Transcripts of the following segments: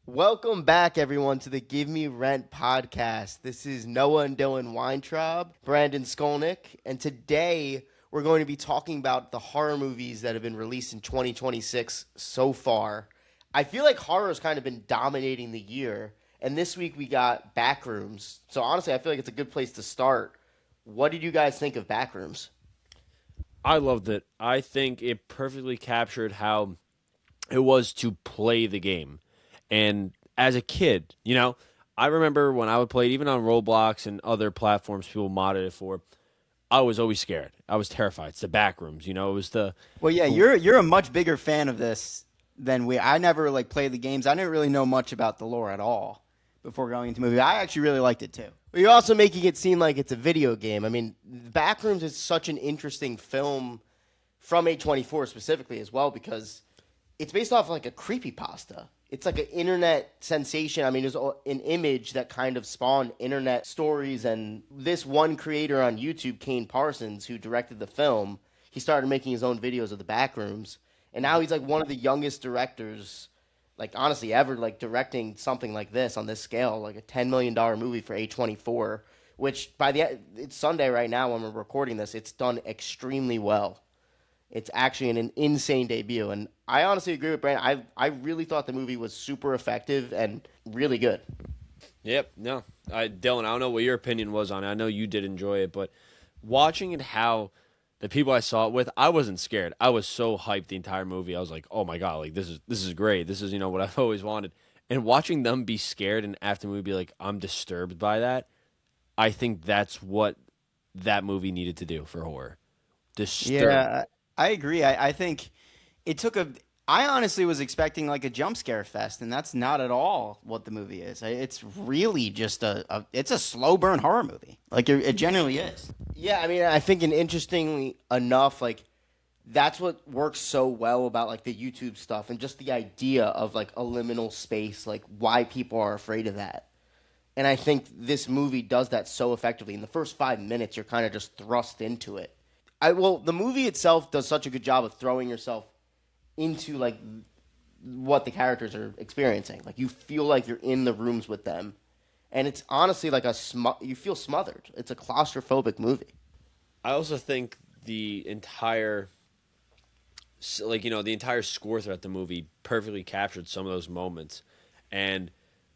Welcome back, everyone, to the Give Me Rent podcast. This is Noah and Dylan Weintraub, Brandon Skolnick, and today we're going to be talking about the horror movies that have been released in 2026 so far. I feel like horror has kind of been dominating the year, and this week we got Backrooms. So honestly, I feel like it's a good place to start. What did you guys think of Backrooms? I loved it. I think it perfectly captured how it was to play the game. And as a kid, I remember when I would play it, even on Roblox and other platforms people modded it for, I was always scared. I was terrified. It's the back rooms, it was Well, yeah, the you're a much bigger fan of this than we. I never played the games. I didn't really know much about the lore at all before going into the movie. I actually really liked it too. But you're also making it seem like it's a video game. I mean, Backrooms is such an interesting film from A24 specifically as well because it's based off like a creepypasta. It's like an internet sensation. I mean, there's an image that kind of spawned internet stories, and this one creator on YouTube, Kane Parsons, who directed the film, he started making his own videos of the Backrooms, and now he's like one of the youngest directors, like honestly, ever like directing something like this on this scale, like a $10 million movie for A24. Which it's Sunday right now when we're recording this, it's done extremely well. It's actually an insane debut, and I honestly agree with Brandon. I really thought the movie was super effective and really good. Yep, no. Dylan, I don't know what your opinion was on it. I know you did enjoy it, but watching it how the people I saw it with, I wasn't scared. I was so hyped the entire movie. I was like, "Oh my god, like this is great. This is, what I've always wanted." And watching them be scared and after the movie be like, "I'm disturbed by that." I think that's what that movie needed to do for horror. Disturb. Yeah, I agree. I think it took a. I honestly was expecting like a jump scare fest, and that's not at all what the movie is. It's really just it's a slow burn horror movie. Like it genuinely is. Yeah, I mean, I think, and interestingly enough, like that's what works so well about like the YouTube stuff and just the idea of like a liminal space, like why people are afraid of that. And I think this movie does that so effectively. In the first 5 minutes, you're kind of just thrust into it. The movie itself does such a good job of throwing yourself into like what the characters are experiencing. Like you feel like you're in the rooms with them, and it's honestly like you feel smothered. It's a claustrophobic movie. I also think the entire score throughout the movie perfectly captured some of those moments and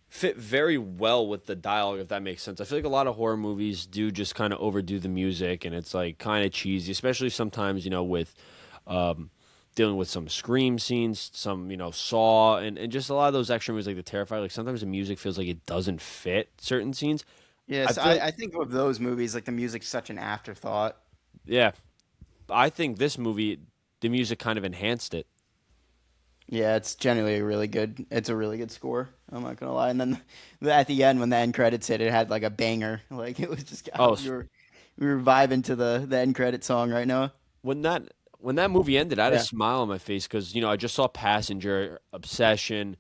fit very well with the dialogue, if that makes sense. I feel like a lot of horror movies do just kind of overdo the music and it's like kind of cheesy, especially sometimes, with um, dealing with some scream scenes, some, Saw, and just a lot of those extra movies like the Terrifier. Like sometimes the music feels like it doesn't fit certain scenes. I Yes, feel like, I think of those movies like the music's such an afterthought. yeah, I think this movie, the music kind of enhanced it. Yeah, it's genuinely a really good. It's a really good score. I'm not gonna lie. And then at the end, when the end credits hit, it had like a banger. Like it was just Oh, we were vibing to the end credit song right now. when that movie ended, I had a Yeah. smile on my face because I just saw Passenger, Obsession.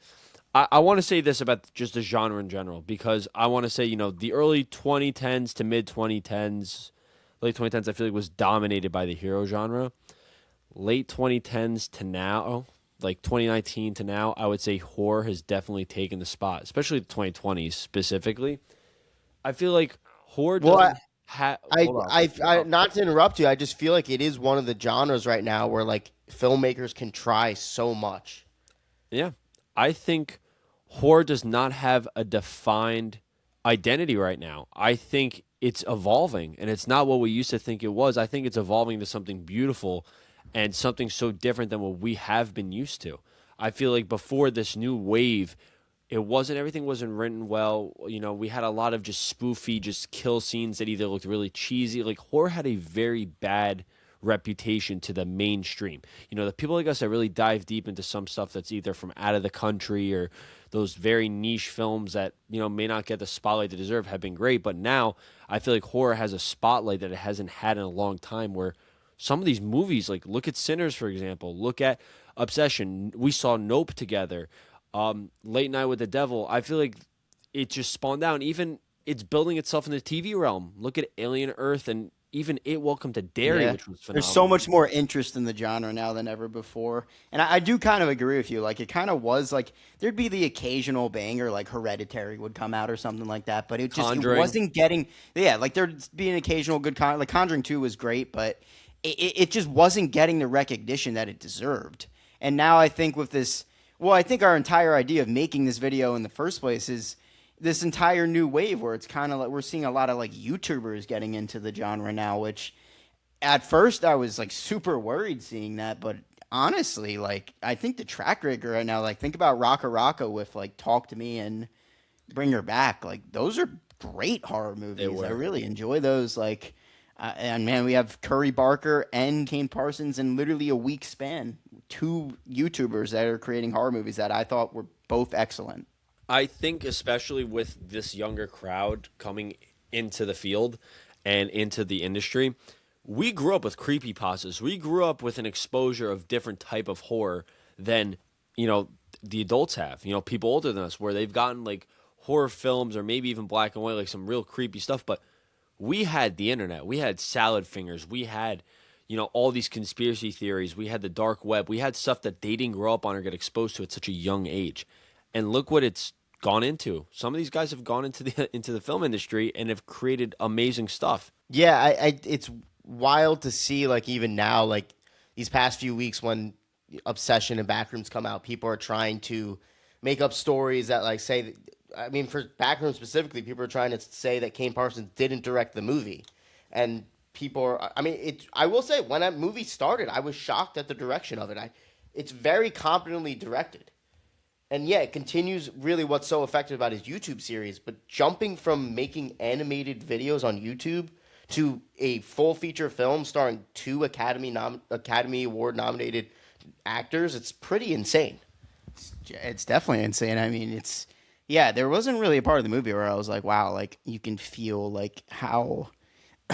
I want to say this about just the genre in general because I want to say the early 2010s to mid 2010s, late 2010s, I feel like was dominated by the hero genre. Late 2010s to now, like 2019 to now, I would say horror has definitely taken the spot, especially the 2020s specifically. I feel like horror Well, doesn't have. Hold on. not to interrupt you, I just feel like it is one of the genres right now where like filmmakers can try so much. Yeah. I think horror does not have a defined identity right now. I think it's evolving and it's not what we used to think it was. I think it's evolving to something beautiful and something so different than what we have been used to. I feel like before this new wave, everything wasn't written well. We had a lot of just spoofy, just kill scenes that either looked really cheesy. Like horror had a very bad reputation to the mainstream. The people like us that really dive deep into some stuff that's either from out of the country or those very niche films that, may not get the spotlight they deserve have been great. But now I feel like horror has a spotlight that it hasn't had in a long time where some of these movies, like look at Sinners, for example, look at Obsession. We saw Nope together. Late Night with the Devil. I feel like it just spawned out. Even it's building itself in the TV realm. Look at Alien Earth and even It Welcome to Derry, Yeah. which was There's phenomenal. so much more interest in the genre now than ever before. And I do kind of agree with you. Like, it kind of was like there'd be the occasional banger, like Hereditary would come out or something like that. But it Conjuring. wasn't getting, yeah, like there'd be an occasional good, like Conjuring 2 was great, but it just wasn't getting the recognition that it deserved. And now I think with this, well, I think our entire idea of making this video in the first place is this entire new wave where it's kind of like we're seeing a lot of like YouTubers getting into the genre now, which at first I was like super worried seeing that, but honestly, like I think the track record right now, like think about Raka Raka with like Talk to Me and Bring Her Back, like those are great horror movies. were. I really enjoy those. Like, and man, we have Curry Barker and Kane Parsons in literally a week span. Two YouTubers that are creating horror movies that I thought were both excellent. I think especially with this younger crowd coming into the field and into the industry, we grew up with creepypastas. We grew up with an exposure of different type of horror than, the adults have. People older than us where they've gotten like horror films or maybe even black and white, like some real creepy stuff. But we had the internet. We had salad fingers. We had, all these conspiracy theories. We had the dark web. We had stuff that they didn't grow up on or get exposed to at such a young age. And look what it's gone into. Some of these guys have gone into the film industry and have created amazing stuff. Yeah, it's wild to see, like, even now, like, these past few weeks when Obsession and Backrooms come out, people are trying to make up stories that, like, say, I mean, for Backrooms specifically, people are trying to say that Kane Parsons didn't direct the movie. And people are, I mean, I will say, when that movie started, I was shocked at the direction of it. It's very competently directed. And yeah, it continues really what's so effective about his YouTube series, but jumping from making animated videos on YouTube to a full feature film starring two Academy Award nominated actors, it's pretty insane. It's definitely insane. I mean, yeah, there wasn't really a part of the movie where I was like, wow, like you can feel like how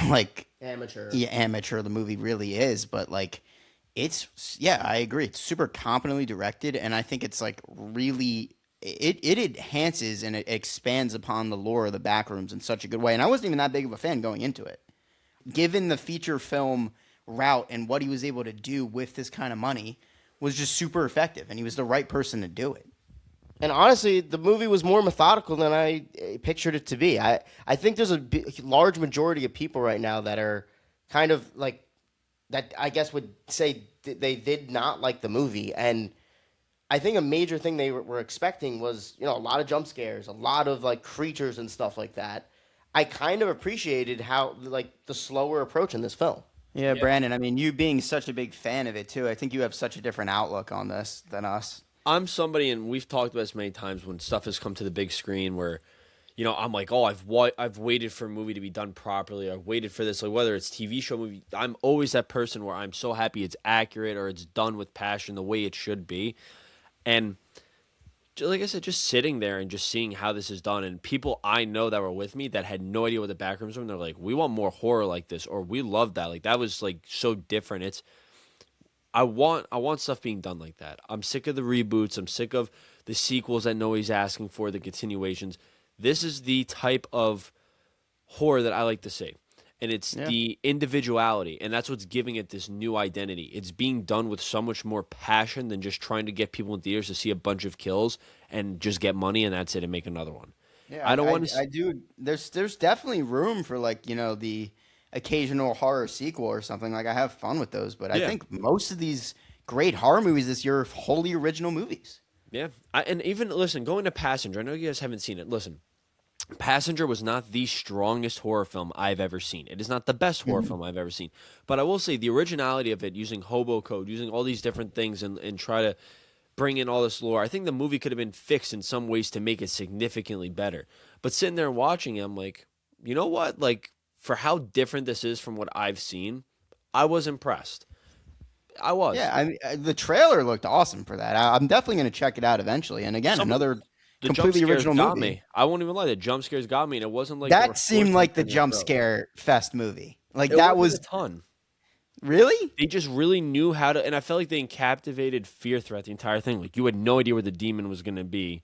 like Amateur. yeah, amateur the movie really is, but like yeah, I agree. It's super competently directed, and I think it's like really it enhances and it expands upon the lore of the Backrooms in such a good way. And I wasn't even that big of a fan going into it. Given the feature film route and what he was able to do with this kind of money was just super effective, and he was the right person to do it. And honestly, the movie was more methodical than I pictured it to be. I think there's a large majority of people right now that are kind of like, that I guess would say they did not like the movie. And I think a major thing they were expecting was, a lot of jump scares, a lot of like creatures and stuff like that. I kind of appreciated how, like, the slower approach in this film. Yeah, Brandon, I mean, you being such a big fan of it too, I think you have such a different outlook on this than us. I'm somebody, and we've talked about this many times when stuff has come to the big screen where, I'm like, oh, I've waited for a movie to be done properly. I've waited for this, like whether it's TV show, movie. I'm always that person where I'm so happy it's accurate or it's done with passion the way it should be. And like I said, just sitting there and just seeing how this is done, and people I know that were with me that had no idea what the Backrooms were, and they're like, we want more horror like this, or we love that. Like that was like so different. I want stuff being done like that. I'm sick of the reboots. I'm sick of the sequels that nobody's asking for, the continuations. This is the type of horror that I like to see. And it's the individuality, and that's what's giving it this new identity. It's being done with so much more passion than just trying to get people in theaters to see a bunch of kills and just get money and that's it and make another one. Yeah, I don't want to. I do. There's definitely room for like the occasional horror sequel or something. Like I have fun with those, but I think most of these great horror movies this year are wholly original movies. Yeah, and even listen, going to Passenger. I know you guys haven't seen it. Listen, Passenger was not the strongest horror film I've ever seen. It is not the best horror film I've ever seen. But I will say the originality of it, using hobo code, using all these different things, and try to bring in all this lore. I think the movie could have been fixed in some ways to make it significantly better. But sitting there and watching it, I'm like, you know what? Like, for how different this is from what I've seen, I was impressed. I was. Yeah, I mean, the trailer looked awesome for that. I'm definitely going to check it out eventually. And again, another The completely jump scares original got movie. me. I won't even lie. The jump scares got me, and it wasn't like they were That seemed forcing like the it in jump throat. scare fest movie. Like It that wasn't was a ton. really. They just really knew how to, and I felt like they encaptivated fear throughout the entire thing. Like you had no idea where the demon was going to be,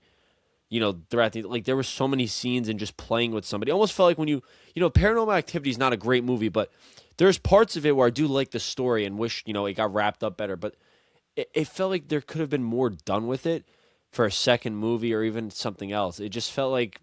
throughout like there were so many scenes and just playing with somebody. It almost felt like when Paranormal Activity is not a great movie, but there's parts of it where I do like the story and wish, it got wrapped up better. But it felt like there could have been more done with it for a second movie or even something else. It just felt like,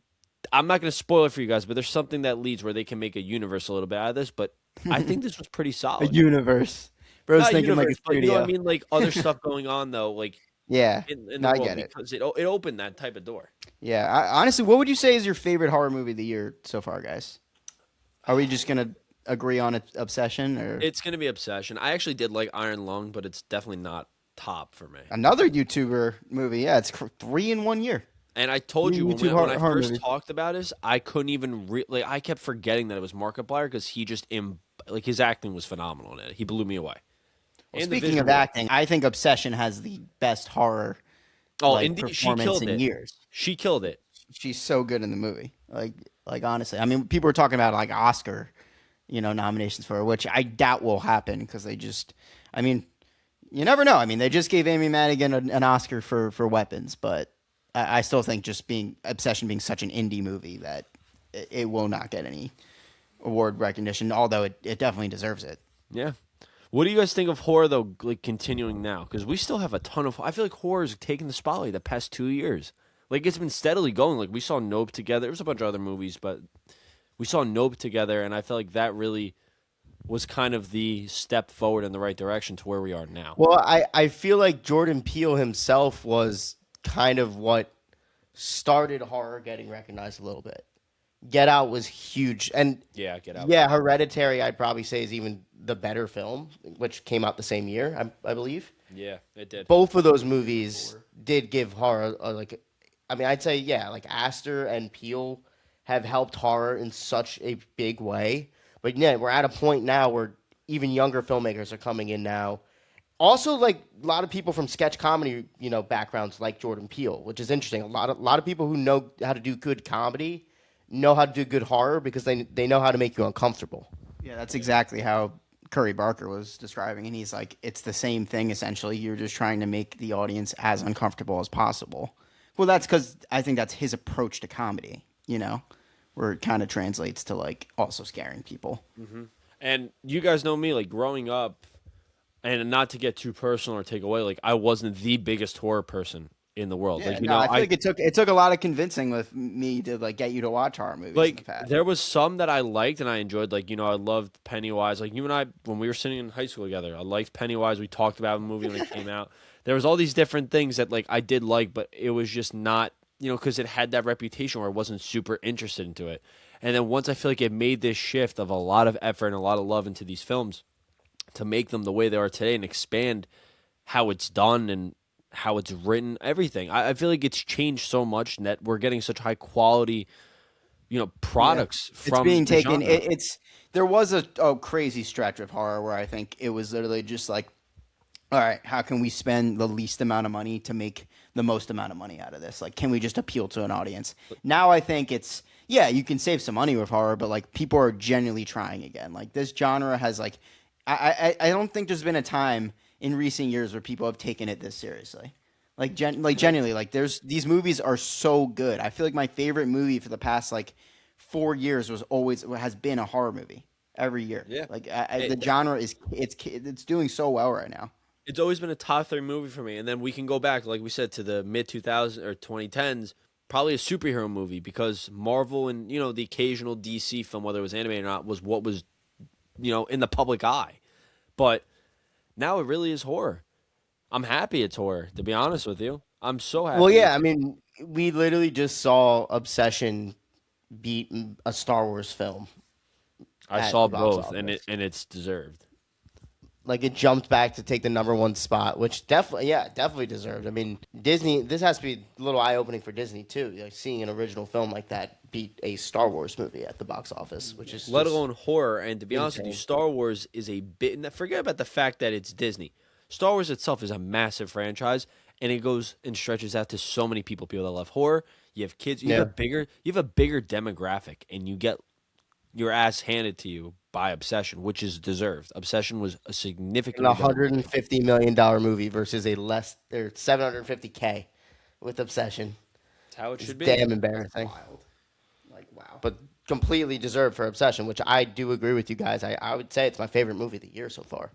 I'm not going to spoil it for you guys, but there's something that leads where they can make a universe a little bit out of this. But I think this was pretty A solid. universe. Bro's Not thinking like a universe, but you know studio. what I mean? Like other stuff going on though, like Yeah. in the No, I world, get it. because it opened that type of door. Yeah. Honestly, what would you say is your favorite horror movie of the year so far, guys? Are we just gonna agree on Obsession or It's going to be Obsession. I actually did like Iron Lung, but it's definitely not top for me. another YouTuber movie? Yeah, it's 3 in 1 year. And I told you Me when, too, when I horror first movie. talked about this, I couldn't even I kept forgetting that it was Markiplier because he just his acting was phenomenal in it. He blew me away. Well, And the speaking of visual. acting, I think Obsession has the best horror Indeed, she performance killed in it. years. She killed it. She's so good in the movie. Like honestly, I mean, people were talking about like Oscar, nominations for her, which I doubt will happen because I mean, you never know. I mean, they just gave Amy Madigan an Oscar for Weapons, but I still think just Obsession being such an indie movie that it will not get any award recognition, although it definitely deserves it. Yeah. What do you guys think of horror though? Like continuing now, because we still have a ton of. I feel like horror's taken the spotlight the past 2 years. Like it's been steadily going. Like we saw Nope together. There was a bunch of other movies, but we saw Nope together, and I feel like that really was kind of the step forward in the right direction to where we are now. Well, I feel like Jordan Peele himself was kind of what started horror getting recognized a little bit. Get Out was huge. And Yeah, Get Out. yeah, Hereditary, I'd probably say, is even the better film, which came out the same year, I believe. Yeah, it did. Both of those movies did give horror, I'd say, yeah, like Astor and Peele have helped horror in such a big way. But yeah, we're at a point now where even younger filmmakers are coming in now. Also, like a lot of people from sketch comedy, backgrounds like Jordan Peele, which is interesting. A lot of people who know how to do good comedy know how to do good horror because they know how to make you uncomfortable. Yeah, that's exactly how Curry Barker was describing, and he's like, it's the same thing essentially. You're just trying to make the audience as uncomfortable as possible. Well, that's because I think that's his approach to comedy, where it kind of translates to like also scaring people. And you guys know me, like growing up, and not to get too personal or take away, like I wasn't the biggest horror person in the world. Yeah, Like I feel like it took a lot of convincing with me to like get you to watch horror movies in the like past. there was some that I liked and I enjoyed. Like I loved Pennywise. Like you and I, when we were sitting in high school together, I liked Pennywise. We talked about the movie when it came out. There was all these different things that like I did like, but it was just not because it had that reputation where I wasn't super interested into it. And then once I feel like it made this shift of a lot of effort and a lot of love into these films to make them the way they are today and expand how it's done and how it's written, everything. I feel like it's changed so much and that we're getting such high quality, products from It's being the taken. genre. There was a crazy stretch of horror where I think it was literally just like, all right, how can we spend the least amount of money to make the most amount of money out of this? Like, can we just appeal to an audience? Now I think it's, yeah, you can save some money with horror, but like people are genuinely trying again. Like this genre has like, I don't think there's been a time in recent years where people have taken it this seriously. Like genuinely, like these movies are so good. I feel like my favorite movie for the past like 4 years has been a horror movie every year. Yeah. Like the genre it's doing so well right now. It's always been a top 3 movie for me. And then we can go back, like we said, to the mid 2000s or 2010s, probably a superhero movie because Marvel and, the occasional DC film, whether it was animated or not, was what was, in the public eye. But now it really is horror. I'm happy it's horror, to be honest with you. I'm so happy. Well, yeah, I mean, we literally just saw Obsession beat a Star Wars film. I at saw the box both, and office. it's deserved. Like it jumped back to take the #1 spot, which definitely deserved. I mean, Disney. This has to be a little eye opening for Disney too. Like seeing an original film like that beat a Star Wars movie at the box office, which is Let just- alone horror. And to be honest with you, insane. Star Wars is a bit. Forget about the fact that it's Disney. Star Wars itself is a massive franchise, and it goes and stretches out to so many people. People that love horror. You have kids. You have a bigger demographic, and you get your ass handed to you by Obsession, which is deserved. Obsession was a significant an $150 million movie versus a less or $750K with Obsession. how it should be. Damn embarrassing. Wild. Like, wow. But completely deserved for Obsession, which I do agree with you guys. I would say it's my favorite movie of the year so far.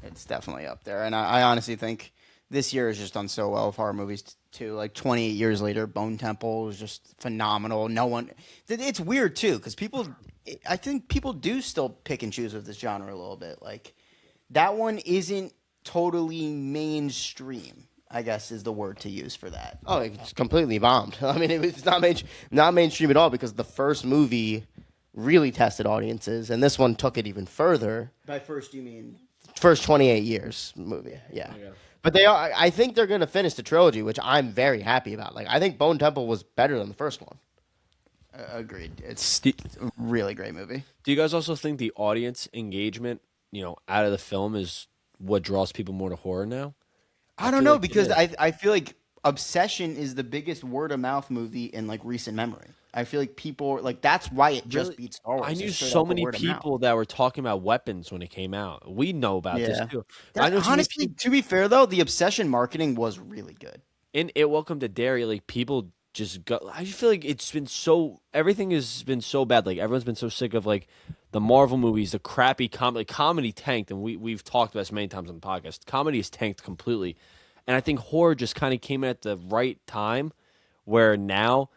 It's definitely up there. And I honestly think this year has just done so well with horror movies, too. Like, 28 years later, Bone Temple was just phenomenal. No one... It's weird, too, because I think people do still pick and choose with this genre a little bit. Like, that one isn't totally mainstream, I guess is the word to use for that. Oh, it's completely bombed. I mean, it's not mainstream at all because the first movie really tested audiences, and this one took it even further. By first, you mean... First 28 years movie, yeah. But I think they're going to finish the trilogy, which I'm very happy about. Like, I think Bone Temple was better than the first one. Agreed. It's a really great movie. Do you guys also think the audience engagement, out of the film is what draws people more to horror now? I don't know, because I feel like Obsession is the biggest word of mouth movie in like recent memory. I feel like people like that's why it just beats Star Wars. I knew so many people that were talking about weapons when it came out. We know about this too. Honestly, to be fair though, the Obsession marketing was really good. In It Welcome to Derry, like people just got. I just feel like it's been everything has been so bad. Like everyone's been so sick of like the Marvel movies, the crappy comedy. Comedy tanked, and we've talked about this many times on the podcast. Comedy is tanked completely, and I think horror just kind of came in at the right time, where now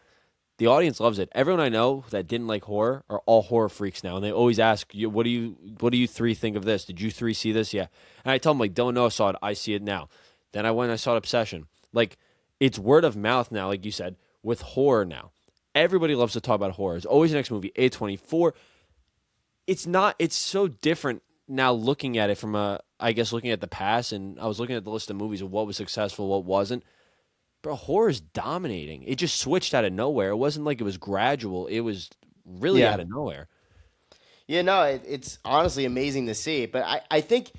the audience loves it. Everyone I know that didn't like horror are all horror freaks now, and they always ask you, "What do you three think of this? Did you three see this?" Yeah, and I tell them like, "Don't know, saw it. I see it now." Then I went and I saw Obsession. Like it's word of mouth now, like you said, with horror now. Everybody loves to talk about horror. It's always the next movie. A24. It's not. It's so different now looking at it from looking at the past, and I was looking at the list of movies of what was successful, what wasn't. But horror is dominating. It just switched out of nowhere. It wasn't like it was gradual. It was really out of nowhere. Yeah, no, it's honestly amazing to see. But I think,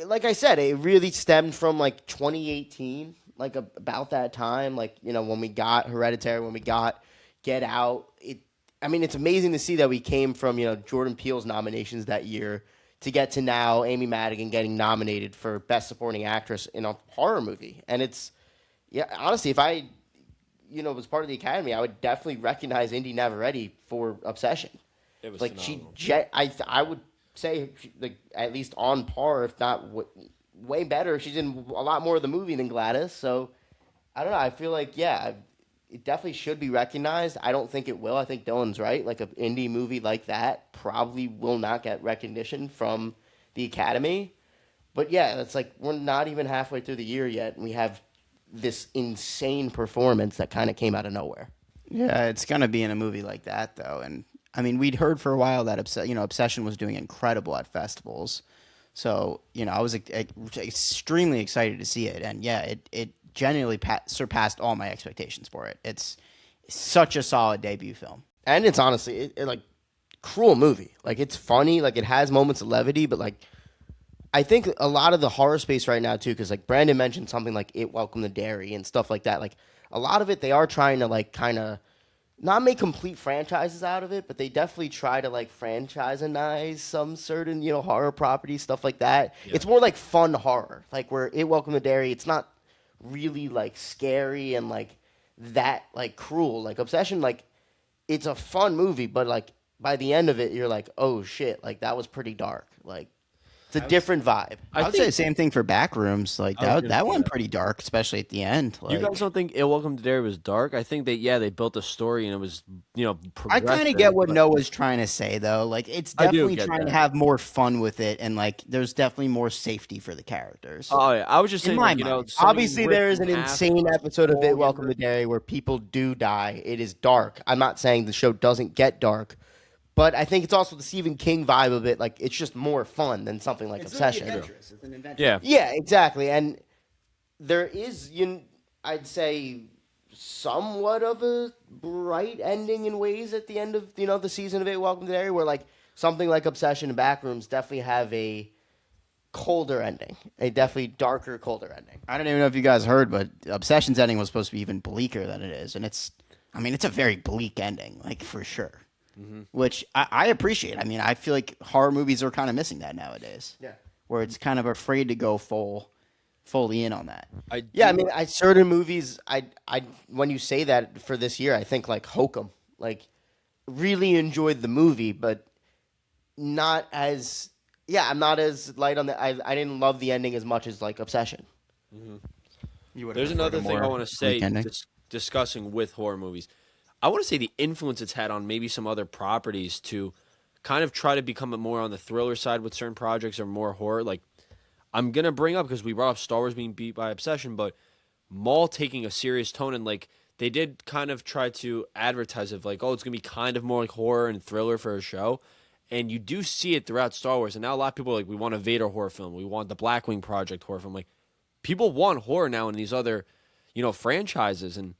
like I said, it really stemmed from like 2018, like about that time. Like, when we got Hereditary, when we got Get Out. It's amazing to see that we came from, Jordan Peele's nominations that year to get to now Amy Madigan getting nominated for Best Supporting Actress in a horror movie. And honestly, if I, was part of the Academy, I would definitely recognize Indy Navarrete for Obsession. It was like phenomenal. I would say like at least on par, if not way better. She's in a lot more of the movie than Gladys. So I don't know. I feel like it definitely should be recognized. I don't think it will. I think Dylan's right. Like an indie movie like that probably will not get recognition from the Academy. But yeah, it's like we're not even halfway through the year yet, and we have this insane performance that kind of came out of nowhere. Yeah, it's gonna be in a movie like that though, and I mean we'd heard for a while that Obsession was doing incredible at festivals, so I was extremely excited to see it, and it genuinely surpassed all my expectations for it. It's such a solid debut film, and it's honestly like cruel movie. Like it's funny, like it has moments of levity, but like. I think a lot of the horror space right now, too, because like Brandon mentioned something like It Welcome to Derry and stuff like that. Like a lot of it, they are trying to like kind of not make complete franchises out of it, but they definitely try to like franchise-anize some certain, horror properties, stuff like that. Yeah. It's more like fun horror. Like where It Welcome to Derry, it's not really like scary and like that like cruel. Like Obsession, like it's a fun movie, but like by the end of it, you're like, oh shit, like that was pretty dark. Like it's a different vibe. I would say the same thing for Backrooms. Like that one pretty dark, especially at the end. Like, you guys don't think It Welcome to Derry was dark? I think that they built a story and it was I kind of get what Noah's trying to say though. Like it's definitely trying to have more fun with it, and like there's definitely more safety for the characters. Oh yeah, I was just saying. Like, obviously there is an insane episode of It Welcome to Derry where people do die. It is dark. I'm not saying the show doesn't get dark. But I think it's also the Stephen King vibe of it. Like, it's just more fun than something like Obsession. It's an adventure. Yeah. Yeah, exactly. And there is, I'd say, somewhat of a bright ending in ways at the end of, the season of It Welcome to Derry, where, like, something like Obsession and Backrooms definitely have a colder ending. A definitely darker, colder ending. I don't even know if you guys heard, but Obsession's ending was supposed to be even bleaker than it is. And it's a very bleak ending, like, for sure. Mm-hmm. Which I appreciate. I mean, I feel like horror movies are kind of missing that nowadays. Yeah. Where it's kind of afraid to go full fully in on that. Yeah, I mean, certain movies. When you say that for this year, I think like Hokum. Like, really enjoyed the movie, but not as. Yeah, I'm not as light on the. I didn't love the ending as much as like Obsession. There's another thing I want to say discussing with horror movies. I want to say the influence it's had on maybe some other properties to kind of try to become more on the thriller side with certain projects or more horror. Like, I'm going to bring up, because we brought up Star Wars being beat by Obsession, but Maul taking a serious tone, and like they did kind of try to advertise it like, oh, it's going to be kind of more like horror and thriller for a show. And you do see it throughout Star Wars. And now a lot of people are like, we want a Vader horror film. We want the Blackwing Project horror film. Like, people want horror now in these other, franchises. And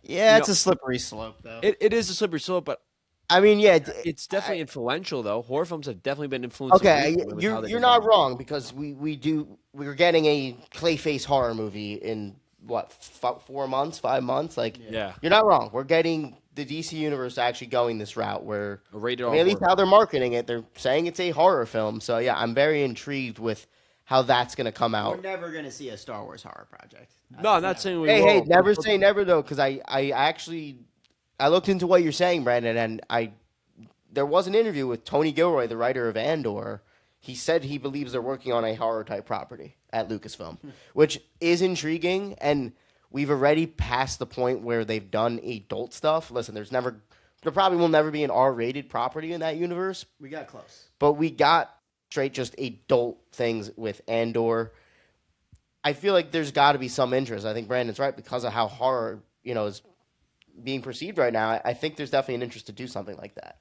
yeah, it's a slippery slope, though. It is a slippery slope, but I mean, yeah, it's definitely influential, though. Horror films have definitely been influenced. Okay, you're not wrong, because we're getting a Clayface horror movie in what 4 months, 5 months. Like, yeah, you're not wrong. We're getting the DC universe actually going this route where a rated R. At least how they're marketing it, they're saying it's a horror film. So yeah, I'm very intrigued with how that's going to come out. We're never going to see a Star Wars horror project. No, I'm not saying we Hey, won't. never say never, though, because I actually looked into what you're saying, Brandon, and there was an interview with Tony Gilroy, the writer of Andor. He said he believes they're working on a horror type property at Lucasfilm, which is intriguing. And we've already passed the point where they've done adult stuff. Listen, there probably will never be an R-rated property in that universe. We got close, but we got straight just adult things with Andor. I feel like there's got to be some interest. I think Brandon's right, because of how horror, is being perceived right now. I think there's definitely an interest to do something like that.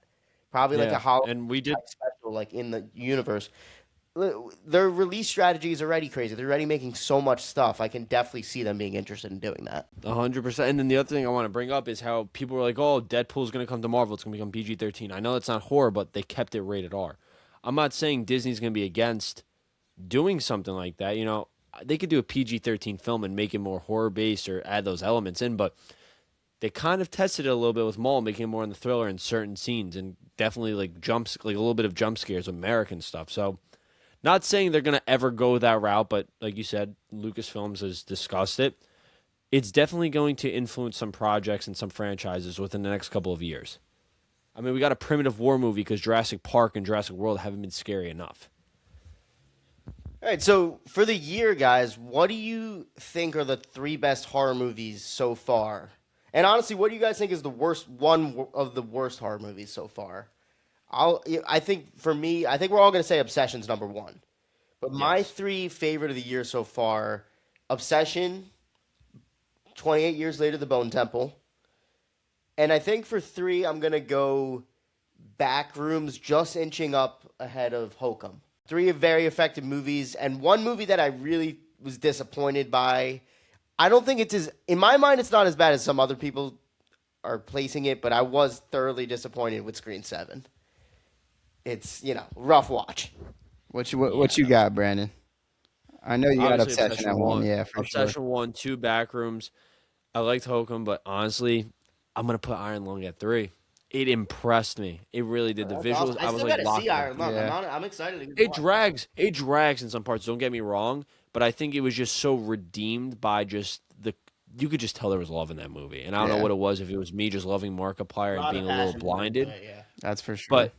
Probably like a Halloween and we did special, like in the universe. Their release strategy is already crazy. They're already making so much stuff. I can definitely see them being interested in doing that. 100%. And then the other thing I want to bring up is how people were like, oh, Deadpool's going to come to Marvel. It's going to become PG-13. I know it's not horror, but they kept it rated R. I'm not saying Disney's going to be against doing something like that. They could do a PG-13 film and make it more horror-based or add those elements in, but they kind of tested it a little bit with Maul, making it more in the thriller in certain scenes, and definitely like a little bit of jump scares, American stuff. So, not saying they're going to ever go that route, but like you said, Lucasfilms has discussed it. It's definitely going to influence some projects and some franchises within the next couple of years. I mean, we got a primitive war movie because Jurassic Park and Jurassic World haven't been scary enough. All right, so for the year, guys, what do you think are the 3 best horror movies so far? And honestly, what do you guys think is the one of the worst horror movies so far? I think for me, I think we're all going to say Obsession's number 1. But my 3 favorite of the year so far, Obsession, 28 Years Later, The Bone Temple. And I think for 3, I'm going to go Backrooms, just inching up ahead of Hokum. 3 very effective movies, and one movie that I really was disappointed by. I don't think in my mind, it's not as bad as some other people are placing it, but I was thoroughly disappointed with Screen 7. It's, rough watch. What you got, Brandon? I know you got Obsession at 1. Yeah, for sure. Obsession 1, 2 Backrooms. I liked Hokum, but honestly, I'm going to put Iron Lung at 3. It impressed me. It really did. The visuals, awesome. I was like, locked in. Iron Lung. Yeah. I'm excited. It drags in some parts. Don't get me wrong, but I think it was just so redeemed by just you could just tell there was love in that movie. And I don't know what it was, if it was me just loving Markiplier and being a little blinded. Yeah. That's for sure. But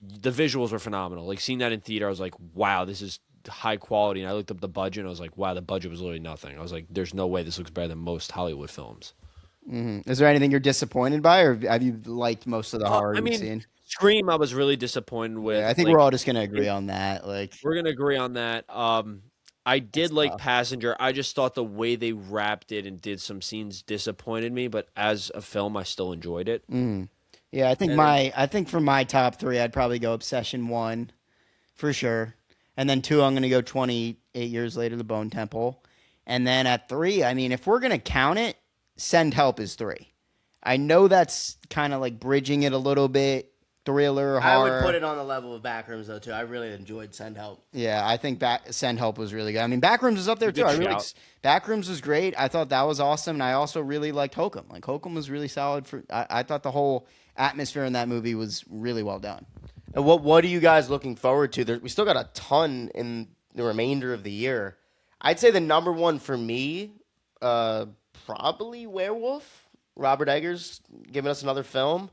the visuals were phenomenal. Like, seeing that in theater, I was like, wow, this is high quality. And I looked up the budget, and I was like, wow, the budget was literally nothing. I was like, there's no way this looks better than most Hollywood films. Mm-hmm. Is there anything you're disappointed by, or have you liked most of the horror you've seen? Scream, I was really disappointed with. Yeah, I think we're all just going to agree on that. We're going to agree on that. I did like Passenger. I just thought the way they wrapped it and did some scenes disappointed me, but as a film, I still enjoyed it. Mm. Yeah, I think for my top 3, I'd probably go Obsession 1, for sure, and then 2, I'm going to go 28 Years Later, The Bone Temple, and then at 3, I mean, if we're going to count it, Send Help is 3. I know that's kind of like bridging it a little bit. Thriller, horror. I would put it on the level of Backrooms, though, too. I really enjoyed Send Help. Yeah, I think Send Help was really good. I mean, Backrooms is up there, too. Backrooms was great. I thought that was awesome, and I also really liked Hokum. Like, Hokum was really solid. I thought the whole atmosphere in that movie was really well done. And what are you guys looking forward to? We still got a ton in the remainder of the year. I'd say the number one for me, probably Werewolf. Robert Eggers giving us another film.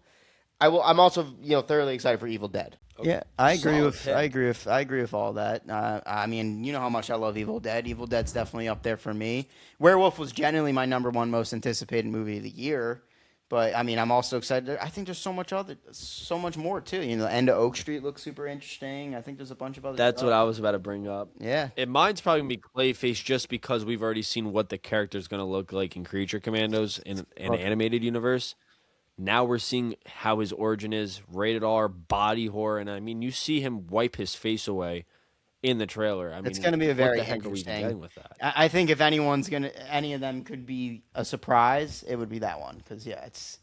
I'm also thoroughly excited for Evil Dead. Yeah, I agree Solid with pick. I agree with all that. I mean, you know how much I love Evil Dead. Evil Dead's definitely up there for me. Werewolf was genuinely my number one most anticipated movie of the year. But I mean, I'm also excited. I think there's so much more too. You know, the end of Oak Street looks super interesting. I think there's a bunch of other. That's stuff. what I was about to bring up. Yeah, And mine's probably gonna be Clayface just because we've already seen what the character's gonna look like in Creature Commandos in an animated universe. Now we're seeing how his origin is, rated R, body horror, and I mean, you see him wipe his face away in the trailer. I mean, it's going to be a what very the heck are we interesting. getting with that? I think if any of them could be a surprise, it would be that one. Because yeah, it's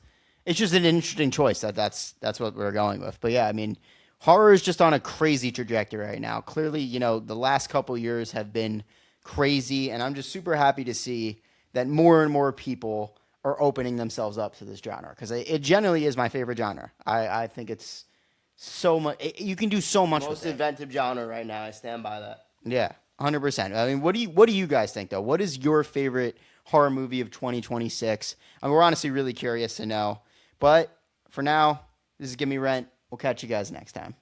just an interesting choice. That's what we're going with. But yeah, I mean, horror is just on a crazy trajectory right now. Clearly, the last couple years have been crazy, and I'm just super happy to see that more and more people are opening themselves up to this genre because it generally is my favorite genre. I think it's so much. You can do so much Most with it. inventive genre right now. I stand by that. Yeah, 100%. I mean, what do you guys think though? What is your favorite horror movie of 2026? I mean, we're honestly really curious to know. But for now, this is Give Me Rent. We'll catch you guys next time.